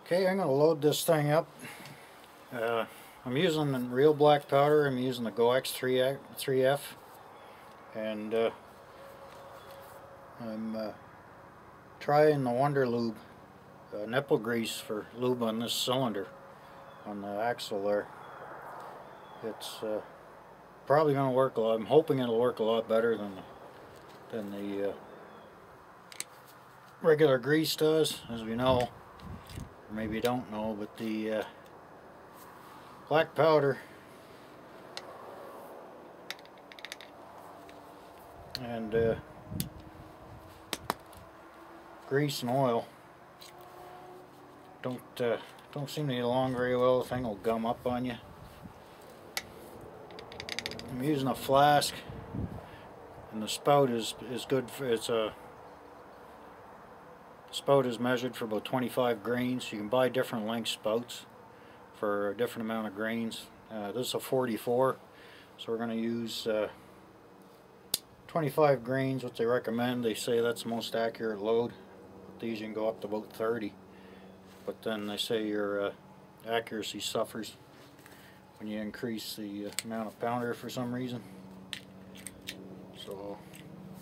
Okay, I'm going to load this thing up. I'm using real black powder. I'm using the GoX3F, and I'm trying the Wonder Lube nipple grease for lube on this cylinder on the axle there. It's probably going to work a lot. I'm hoping it'll work a lot better than the regular grease does, as we know. Or maybe you don't know, but the black powder and grease and oil don't seem to get along very well. The thing will gum up on you. I'm using a flask, and the spout is good for spout is measured for about 25 grains. You can buy different length spouts for a different amount of grains. This is a 44, so we're going to use 25 grains, what they recommend. They say that's the most accurate load. With these you can go up to about 30, but then they say your accuracy suffers when you increase the amount of powder for some reason. So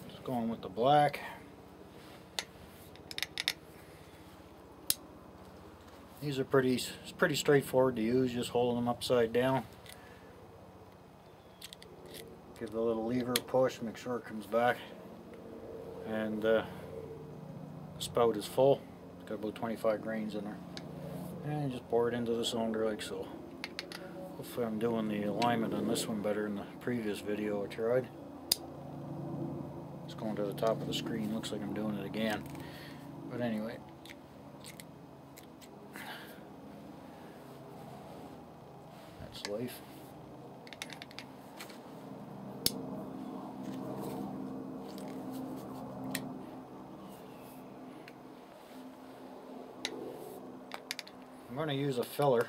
just going with the black. These are pretty straightforward to use. Just holding them upside down. Give the little lever a push, make sure it comes back, and the spout is full. It's got about 25 grains in there, and just pour it into the cylinder like so. Hopefully I'm doing the alignment on this one better than the previous video I tried. It's going to the top of the screen. Looks like I'm doing it again, but anyway. That's life. I'm going to use a filler.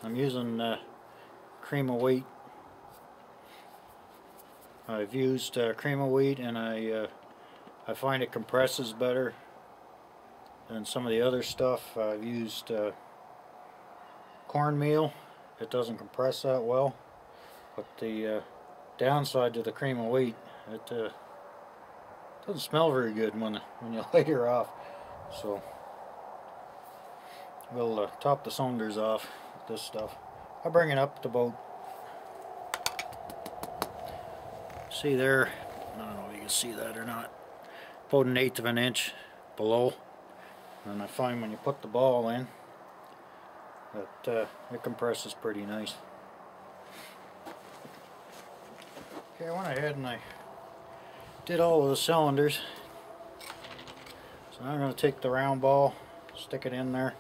I'm using cream of wheat. I've used cream of wheat, and I find it compresses better than some of the other stuff. I've used cornmeal. It doesn't compress that well, but the downside to the cream of wheat, it doesn't smell very good when you light her off. So we'll top the cylinders off with this stuff. I'll bring it up to about, see there, I don't know if you can see that or not, about 1/8 of an inch below. And I find when you put the ball in that it compresses pretty nice. Okay, I went ahead and I did all of the cylinders. So now I'm going to take the round ball, stick it in there.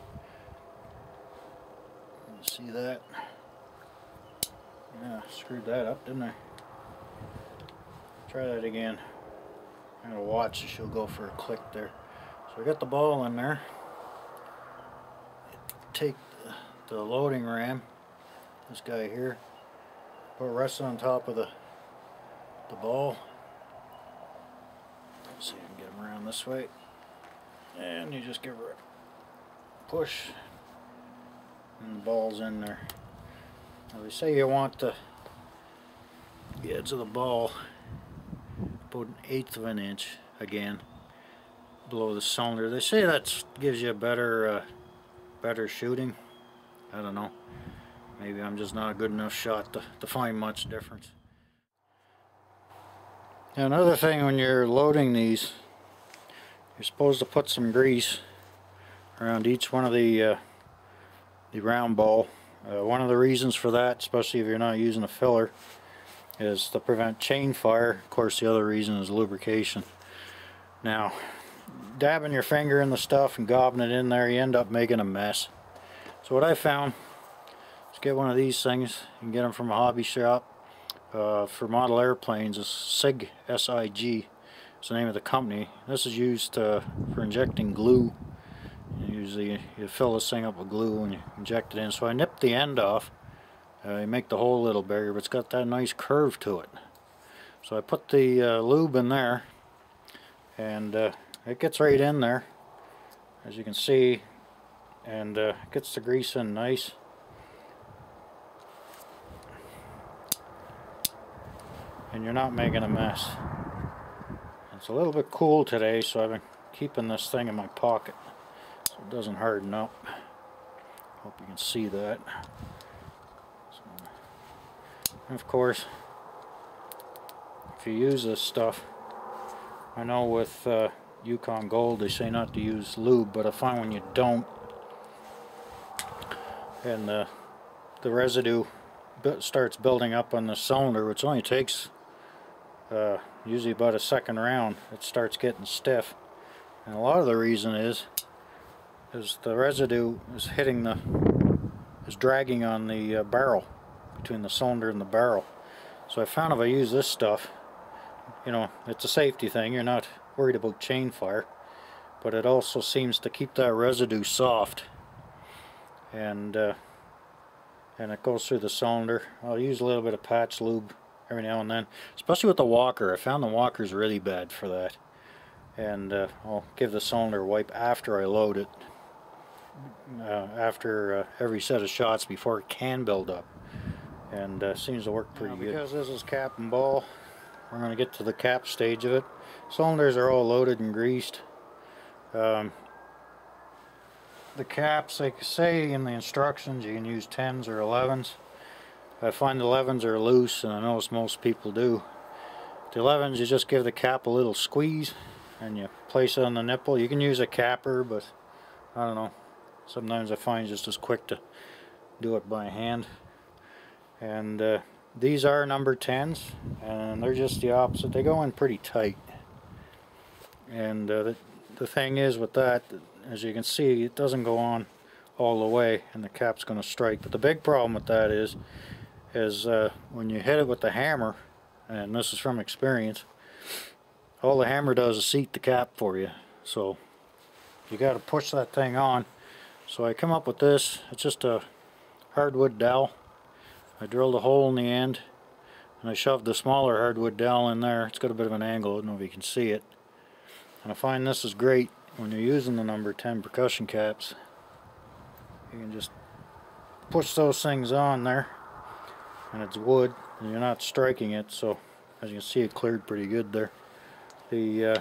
See that? Yeah, screwed that up, didn't I? Try that again. I'm going to watch if she'll go for a click there. So I got the ball in there. Take the loading ram, this guy here, put it rest on top of the ball. Let's see if I can get him around this way. And you just give her a push, and the ball's in there. Now they say you want the edge of the ball about 1/8 of an inch, again, below the cylinder. They say that gives you a better shooting. I don't know. Maybe I'm just not a good enough shot to find much difference. Now another thing, when you're loading these, you're supposed to put some grease around each one of the round ball. One of the reasons for that, especially if you're not using a filler, is to prevent chain fire. Of course, the other reason is lubrication. Now, dabbing your finger in the stuff and gobbing it in there, you end up making a mess. So what I found is get one of these things. You can get them from a hobby shop. For model airplanes, it's SIG, S-I-G. It's the name of the company. This is used for injecting glue. Usually you fill this thing up with glue and you inject it in. So I nipped the end off. You make the hole a little bigger, but it's got that nice curve to it. So I put the lube in there, and it gets right in there. As you can see, and gets the grease in nice. And you're not making a mess. It's a little bit cool today, so I've been keeping this thing in my pocket so it doesn't harden up. Hope you can see that. So, and of course, if you use this stuff, I know with Yukon Gold they say not to use lube, but I find when you don't, and the residue starts building up on the cylinder, which only takes usually about a second round, it starts getting stiff. And a lot of the reason is the residue is dragging on the barrel, between the cylinder and the barrel. So I found if I use this stuff, you know, it's a safety thing, you're not worried about chain fire, but it also seems to keep that residue soft, and it goes through the cylinder. I'll use a little bit of patch lube every now and then, especially with the walker. I found the walker's really bad for that. And I'll give the cylinder a wipe after I load it, after every set of shots before it can build up, and seems to work pretty good. Because this is cap and ball, we're going to get to the cap stage of it. Cylinders are all loaded and greased. The caps, like say in the instructions, you can use 10s or 11s. I find the 11s are loose, and I notice most people do. The 11s, you just give the cap a little squeeze and you place it on the nipple. You can use a capper, but I don't know, sometimes I find it's just as quick to do it by hand. And these are number 10s, and they're just the opposite. They go in pretty tight. And the thing is with that, as you can see, it doesn't go on all the way, and the cap's going to strike. But the big problem with that is when you hit it with the hammer, and this is from experience, all the hammer does is seat the cap for you. So you got to push that thing on. So I come up with this. It's just a hardwood dowel. I drilled a hole in the end, and I shoved the smaller hardwood dowel in there. It's got a bit of an angle, I don't know if you can see it. And I find this is great when you're using the number 10 percussion caps. You can just push those things on there, and it's wood, and you're not striking it. So as you can see, it cleared pretty good there. You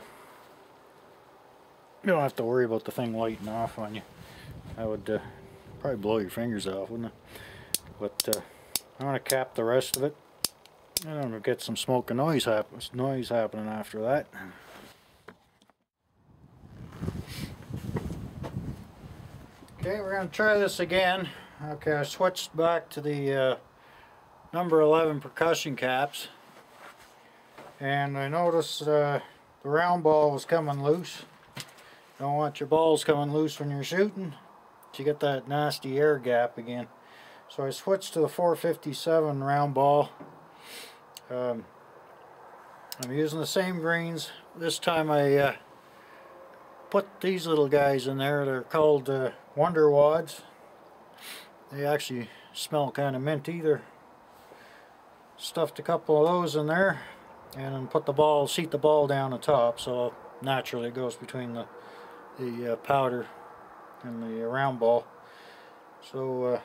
don't have to worry about the thing lighting off on you. That would probably blow your fingers off, wouldn't it? But I'm going to cap the rest of it, and I'm going to get some smoke and noise happening after that. Okay, we're going to try this again. Okay, I switched back to the number 11 percussion caps, and I noticed the round ball was coming loose. Don't want your balls coming loose when you're shooting. You get that nasty air gap again. So I switched to the 457 round ball. I'm using the same greens. This time I put these little guys in there. They're called Wonder Wads. They actually smell kind of minty. They're stuffed a couple of those in there, and then seat the ball down the top, so naturally it goes between the powder and the round ball. So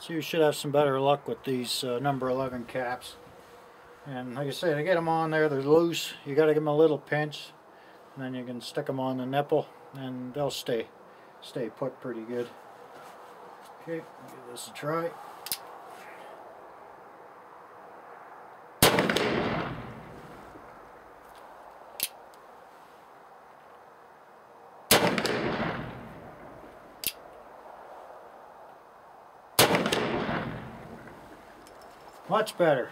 you should have some better luck with these number 11 caps. And like I said, to get them on there, they're loose. You got to give them a little pinch, and then you can stick them on the nipple, and they'll stay put pretty good. Okay, give this a try. Much better.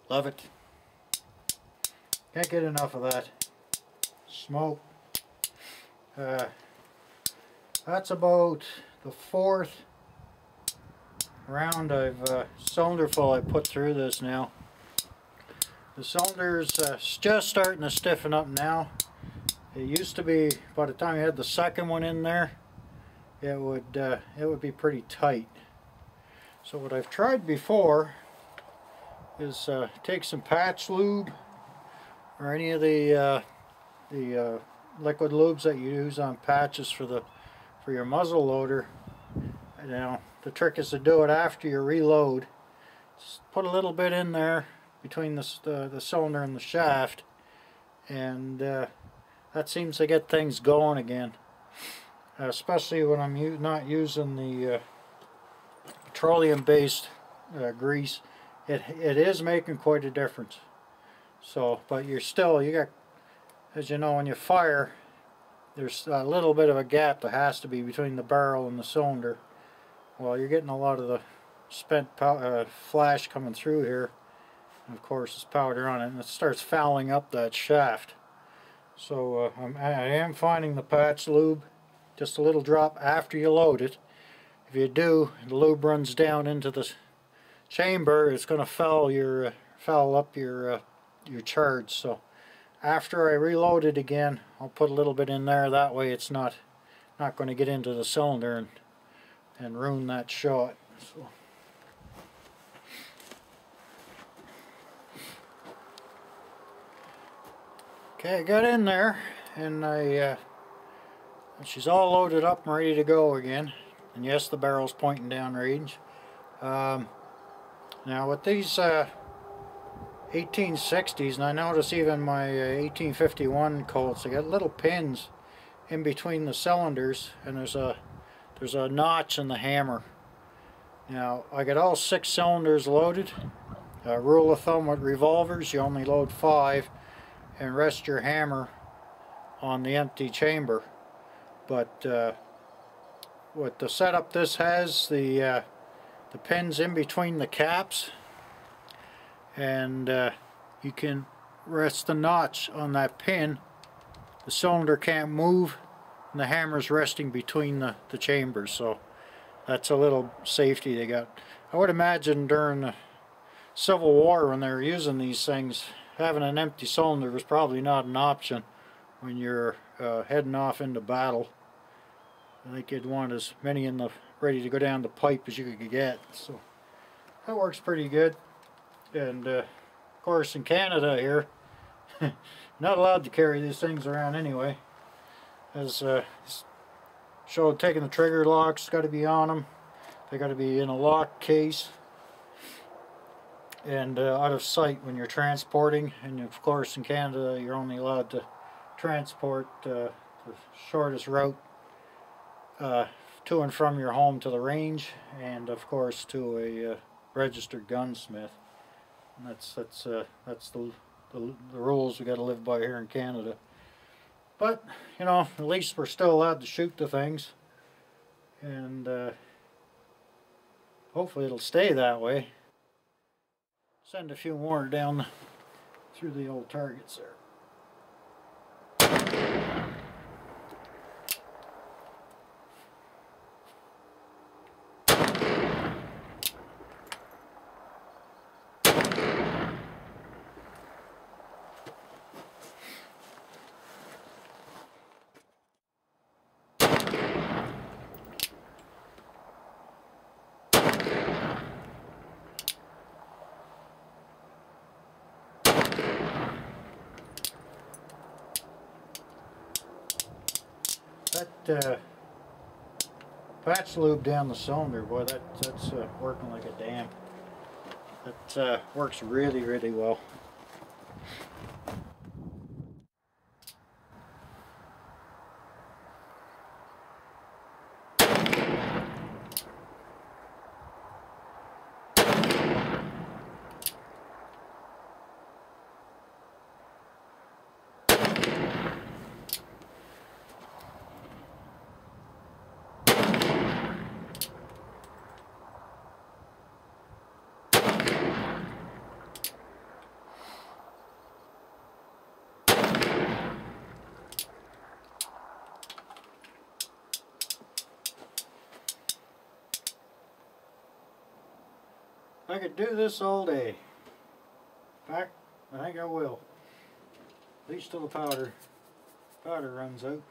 Love it. Can't get enough of that smoke. That's about the fourth round I've cylinder full I put through this now. The cylinder's just starting to stiffen up now. It used to be, by the time you had the second one in there, it would be pretty tight. So what I've tried before is take some patch lube or any of the liquid lubes that you use on patches for your muzzle loader. Now the trick is to do it after you reload. Just put a little bit in there between the cylinder and the shaft, and that seems to get things going again. Especially when I'm not using the petroleum-based grease, it is making quite a difference. So, but you got, as you know, when you fire, there's a little bit of a gap that has to be between the barrel and the cylinder. Well, you're getting a lot of the spent flash coming through here, and of course it's powder on it, and it starts fouling up that shaft. So I am finding the patch lube, just a little drop after you load it. If you do, the lube runs down into the chamber, it's going to foul up your charge. So after I reload it again, I'll put a little bit in there. That way it's not going to get into the cylinder and ruin that shot. So. Okay, I got in there, and she's all loaded up and ready to go again. And yes, the barrel's pointing down range. Now with these 1860s, and I notice even my 1851 Colts, they got little pins in between the cylinders, and there's a notch in the hammer. Now I got all 6 cylinders loaded. Rule of thumb with revolvers, you only load 5 and rest your hammer on the empty chamber. But with the setup this has, the pins in between the caps, and you can rest the notch on that pin. The cylinder can't move, and the hammer's resting between the chambers, so that's a little safety they got. I would imagine during the Civil War, when they were using these things, having an empty cylinder was probably not an option when you're heading off into battle. I think you'd want as many ready to go down the pipe as you could get. So that works pretty good. And of course in Canada here, not allowed to carry these things around anyway. As showed, taking the trigger locks got to be on them. They got to be in a lock case and out of sight when you're transporting. And of course in Canada you're only allowed to transport the shortest route to and from your home to the range, and of course to a registered gunsmith. And that's the rules we got to live by here in Canada. But you know, at least we're still allowed to shoot the things, and hopefully it'll stay that way. Send a few more down through the old targets there. That patch lube down the cylinder, boy, that's working like a damn. That works really, really well. I could do this all day. In fact, I think I will. At least till the powder runs out.